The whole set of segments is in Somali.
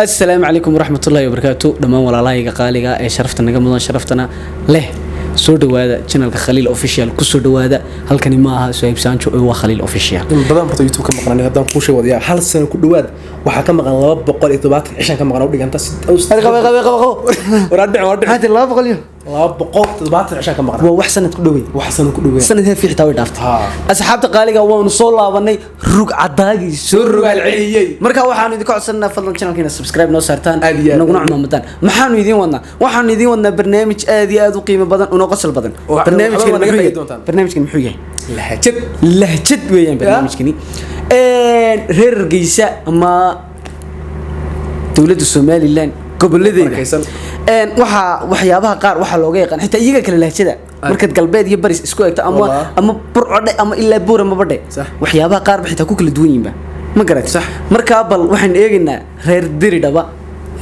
السلام عليكم ورحمة الله وبركاته دمان ولا لايقة قالقة شرفتنا قمضان شرفتنا له soo dhawaada channelka Khaliil official ku soo dhawaada halkani ma aha Suhayb Sancho oo waa Khaliil official badan barta YouTube ka maqnaan hadaan ku sheego wadiyaa hal sano ku dhawaad waxa ka maqan 270 cishan ka maqan u dhiganta qabo waraadhic hadi 200 270 cishan ka maqan waa wax sanad ku dhaweey sanad heer fiixtaa way dhaaftay asxaabta qaaliga waanu soo laabanay rug cadaagi soo rugaal celiyay marka waxaanu idin ka codsanaa fadlan channelkeena subscribe noo saartaan naguna cumaamadaan maxaanu idin wadnaa waxaanu idin wadnaa barnaamij aad iyo aad u qiimo badan oo qosol badan barnaamijkan muxuu yahay lahjad weeyaan barnaamijkani reer Hargeysa ama dawladda Soomaaliland goboledeeda waxyaabaha qaar waxa looga yaqaan xitaa iyaga kala lahjada marka galbeed iyo baris isku eegta ama burcode ama ilaa buura ma badhe waxyaabaha qaar xitaa ku kala duwan yihiin ma garat marka bal waxaan eegaynaa reer Diridhaba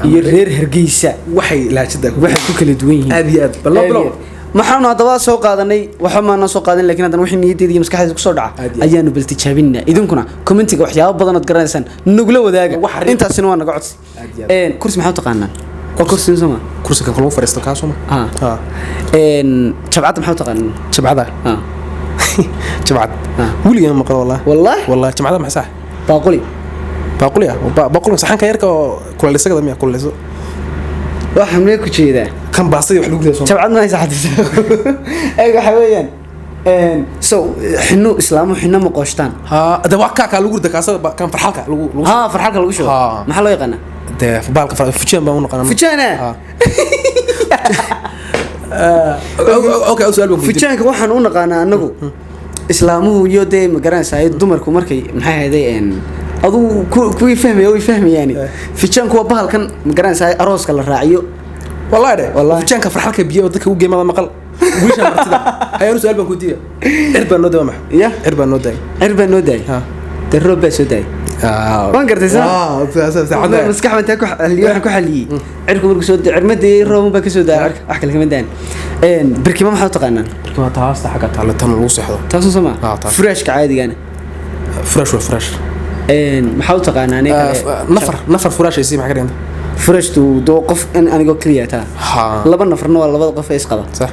iyo reer Hargeysa waxay lahjada waxay ku kala duwan yihiin aad iyo aad bal maxaanu hadaba soo qaadanay waxa maana soo qaadan laakiin hadan wixii niyadeeda iyo maskaxdeeda ku soo dhaca ayaanu bal tijaabinaa idinkuna commentiga waxyaabo badan oo garanaysan nugula wadaaga intaasina waa naga codsi kursi maxaa taqaanaa kursi sama kursi kan lagu fariisto ka soo ma jabcada maxaa taqaanaa jabcada jabcad wiliga ma qoro wallahi jabcada ma sax baaquli saxanka yarka kulalisaga miya kulaliso waxa ma ku jeedaa kan baasay wax lagu leeyahay jabcad ma saxadiisa ay waxa weeyaan so xinu islaamu xina ma qoostaan da wax ka lagu dakaasada kan farxalka lagu shubo maxaa loo yaqaan de baalka fujian baan u naqaan fujana okay su'aal baan fujanka waxaan u naqaanaa anagu islaamuhu iyo de ma garanaysaa dumarku markay maxay ahaydeen adu kuwii fahmayaan fujanku waa bahalkan ma garanaysaa arooska la raaciyo والله فجانك فرحك بيو dadka u geemada maqal wiisha martida hayaan su'aal baan ku diiya irban noo dawma ya irban noo day daroob soo day waan gartay saacada maskaxda ku xaliyay cirku markuu soo cirmadii roob baa ka soo daa wax kale kama daan birkima maxaa taqaanaan birkima taasta xaga taala tan lagu seexdo taasoo sama fresh ka caadigan fresh maxaa taqaanaan nafar fresh ay si maxaa garanta فرشتو دو قف ان انيغو كلياتا لبا نفرنا waa labada qof ay isqaba صح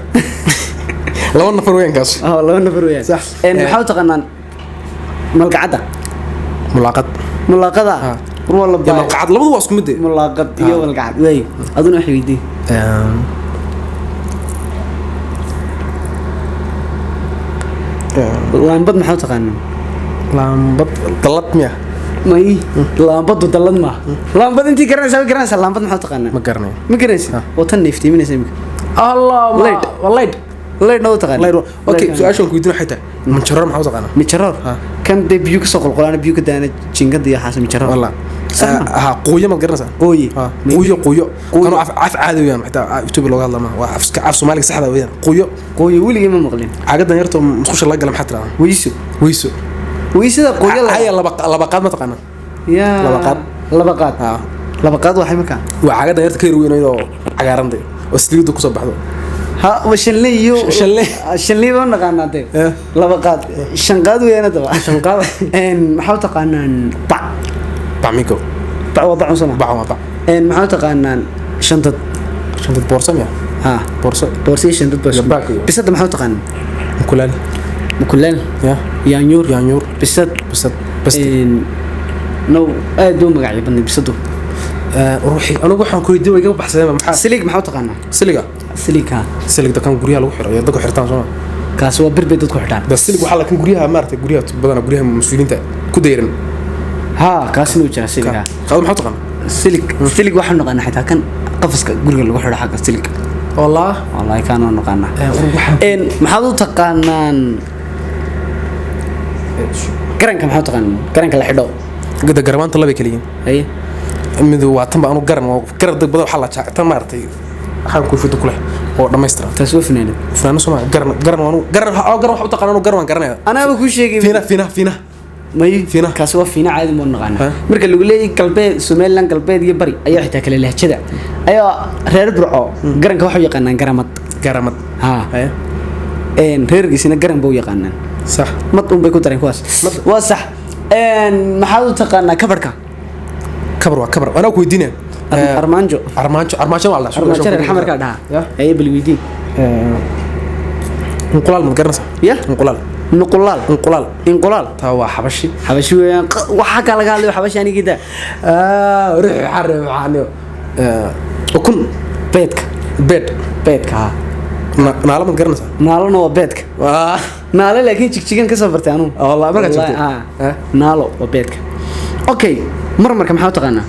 laba nafar weyn kaas laba nafar weyn صح maxaa taqaanaan mulaqada wala baa mulaqad labadu waa isku mid mulaqad iyo mulaqad way aduna wax weydii laambad maxaa taqaanaan laambad dalad miya ماي لامبد ودلد ما لامبد انتي garanaysa laambad maxaa taqaanaa ma garanay watan neefti minaysa imika Allah leed noo taqaanaa okay su'aashan ku weydiin xita manjarar maxaa taqaanaa manjarar kan de biyo ka soo qolqolaan biyo ka daana jingada iyo xaas manjarar wallah qoyo ma garanaysa qoyo kan af caadi weeyaan xita YouTube looga hadlama waa af Soomaaliga saxda weeyaan qoyo weligii ma maqlin cagadan yarto musqusha la galam xataa weyso ويسدا قويه هي لبقاد ما تقنا يا لبقاد waxay marka waa cagada yarta ka yarweynaydo cagaaran day oo sliido ku soo baxdo ha washanleeyo shanleeyo naqaanade labaqad shanqaad weeyna daba shanqaad maxaa taqaanaan bamigo wadac sama maxaa taqaanaan shantad boorsamya boorsi shantad bisada maxaa taqaanaan مكلل يانيور بسد نو ادو مغعي بني بسدو روحي انا waxaan ku weydiiyay iga baxsaday maxaa silig maxaa taqaana silig da kan guriga lagu xiro dadku xirtaan soo kaas waa birbe dadku xirtaan bas silig waxa la kan guriga maartay guriga guriga mas'uuliyiinta ku deeran kaas inuu jira siliga qaad maxaa taqaana silig waxaan naqaana xitaa kan qafaska guriga lagu xiro xaga silig والله كانوا نقانا maxaad u taqaanaan garanka maxaa taqaanaan garanka la xidho gada garmaanta laba kaliya mid waa tan baan garan oo garad badan waxa la jaacta maartay waxaan ku fido kule oo dhameystiran taas oo finaano Soomaali garan waxa u taqaanaan garan waan garanaya anaaba ku sheegay fina فينا كاسوا فينا عادي مو نقانا marka lagu leeyahay galbeed Soomaaliland galbeed iyo bari ayaa xitaa kala lahjada ayaa reer burco garanka waxa yaqaanaan garamad reer gisina garan buu yaqaanaan صح mad un bay ku dareen kuwaas waa sax maxaa u taqaanaa kabarka kabar waa kabar ana ku weydiinaa armaanjo waa la armaanjo reer xamarka dhaha ay balwiidi inqulaal ma garanaysa ya inqulaal taa waa xabashi weeyaan waxa ka laga hadlayo xabashi anigida ruux xarre waxaaniyo ukun beedka naalo ma garanaysa naalona waa beedka naalo laakiin jigjigan ka soo bartay anu wallahi marka jirtay naalo waa beedka okay marmarka maxaa taqaanaa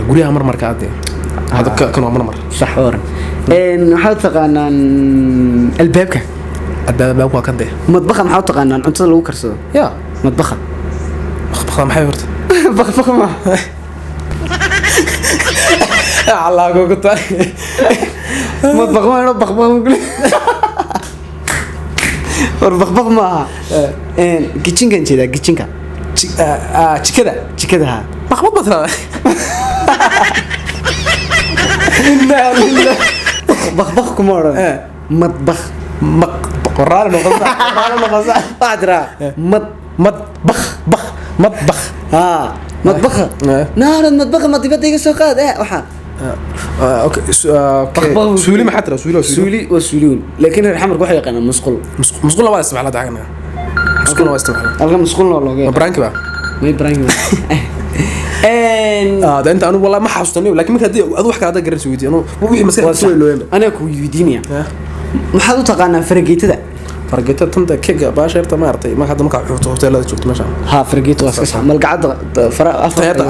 guryaha marmarka aad hadda kan waa marmar sax oran maxaa taqaanaan albaabka waa kan de madbaxa maxaa taqaanaan cuntada lagu karsado ya madbaxa maxay horta bakbax ma Allah gogo taa madbax ma bakbax war bakbax ma kitchenka jeeda kitchenka jikada ha bakbax badra bakbax kuma oran madbax قرار نقص قادرة مطبخ مطبخ نهار المطبخ ما تبي تيجي سوقات وحا اوكي سولي ما حتى سولي وسوليون لكن الحمر واحد يقنا مسقول لا ولا اسمع لا دعنا مسقول ولا اسمع الغى مسقول والله برانك بقى ما برانك ده انت انا والله ما حاسطني لكن ما كدي ادو wax kala garan suudiyo no wixii maskaxda soo ilooyay ana ku weydiinaya maxaad u taqaanaa fargeetada tanta kega baasheerta ma artay ma hadda marka xuuto hoteelada joogto meesha ha fargeeto waa iska malqacada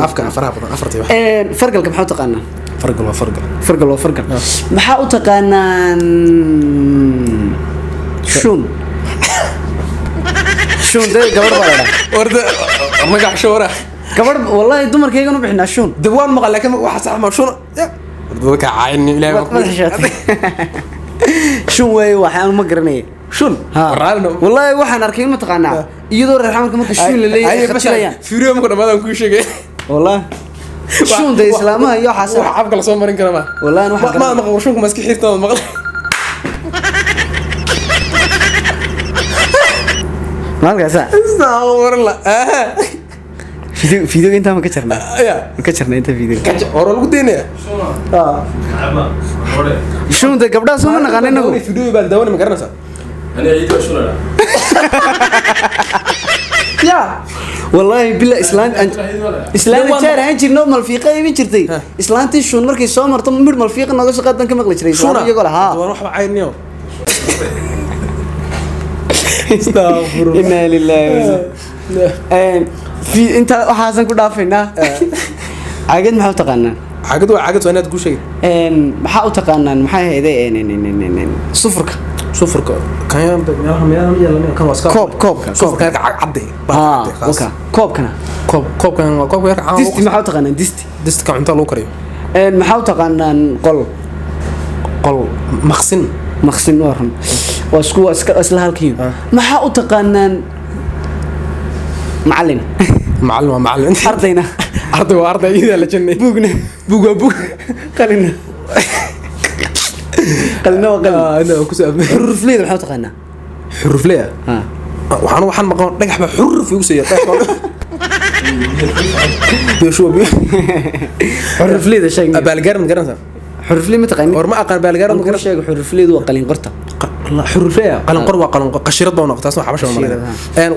afka faraha badan afartii wax fargalka maxaad u taqaanaa fargal maxaa u taqaanaan shun de gabar baa warda magac shoora gabar wallahi dumarkaygan u bixinaa shun dawaan maqal laakiin waxa sax ma shun dadka caayni ilaahay shun way waxaan ma garanay shun wallahi waxaan arkay ma taqaanaa iyadoo reer xamarka marka shun la leeyahay khatilayaan fiiriyo ma dhamaadaan ku sheegay wallahi shun de islaamaha iyo xasan wax abka la soo marin kara ma wallahi waxa ma maqal shunku ma iska xirtay maqal malkaasa astaghfirullah video inta ma ka jarnaa inta video hore lagu deynaya shun de gabdhaha soo naqaan inagu video baa dawan ma garanaysa ana ciido shunada ya wallahi billah islaan jeer aan jirno malfiiqa ay jirtay islaantii shun markay soo marto mid malfiiqa naga soo qaadan ka maqli jiray iyago laha waxba caayniyo astaghfirullah inna lillahi في انت waxaasan ku dhaafaynaa caagad maxaa u taqaanaa caagad waa inaad ku sheegay maxaa u taqaanaan maxay hayday sufurka kan kan waa koobka cadde koobkan waa koobka yar caan disti maxaa u taqaanaan disti ka cunto lagu kariyo maxaa u taqaanaan qol maqsin waran waa isla halkiin maxaa u taqaanaan معلم أرضينا أرضي إذا لجنة بوقنا بوق قلنا أنا كسب حرف ليه بحاول تقنا حرف ليه وحنا مقام نجح بحرف يوسي بيشو حرف ليه ده شيء بالقرن قرنها حرف ليه متقني ورما أقل بالقرن قرن شيء حرف ليه ده قلين قرطة الله حرف ليه قلن قروة قلن قشيرة ضوء نقطة اسمها حبشة ومرة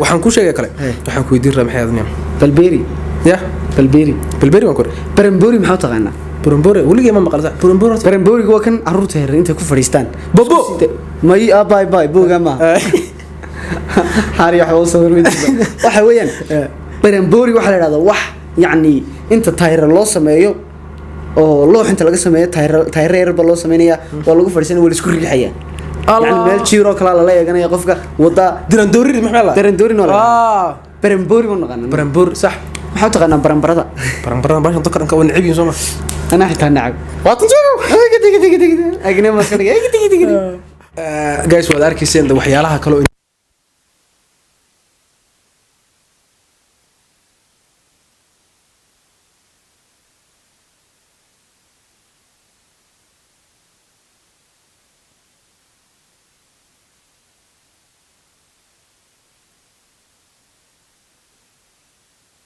وحن كل شيء كله وحن كويدير رمح هذا نعم بالبيري يا بالبيري ما كره برمبوري محاط غنا برمبوري ولي ما مقالة برمبوري هو كان عروته هر أنت كفريستان بابو ما ي باي بو جماعة هاري حوصل من وحويان برمبوري وحلا هذا وح يعني أنت تاير الله سمايو أو الله أنت لقى سمايو تاير بالله سماينيا والله كفريستان والسكوري الحياة يعني مال شيرو كلا لا يجنا يقفك ودا درندوري محمد درندوري ولا برمبوري ونقنا برمبور صح محاط غنا برمبرة باش نذكر نكون نعيب يوم أنا حتى نعب واتنجو كده أجنبي مسكني كده جايز وذا أركيسين ده وحيالها كلو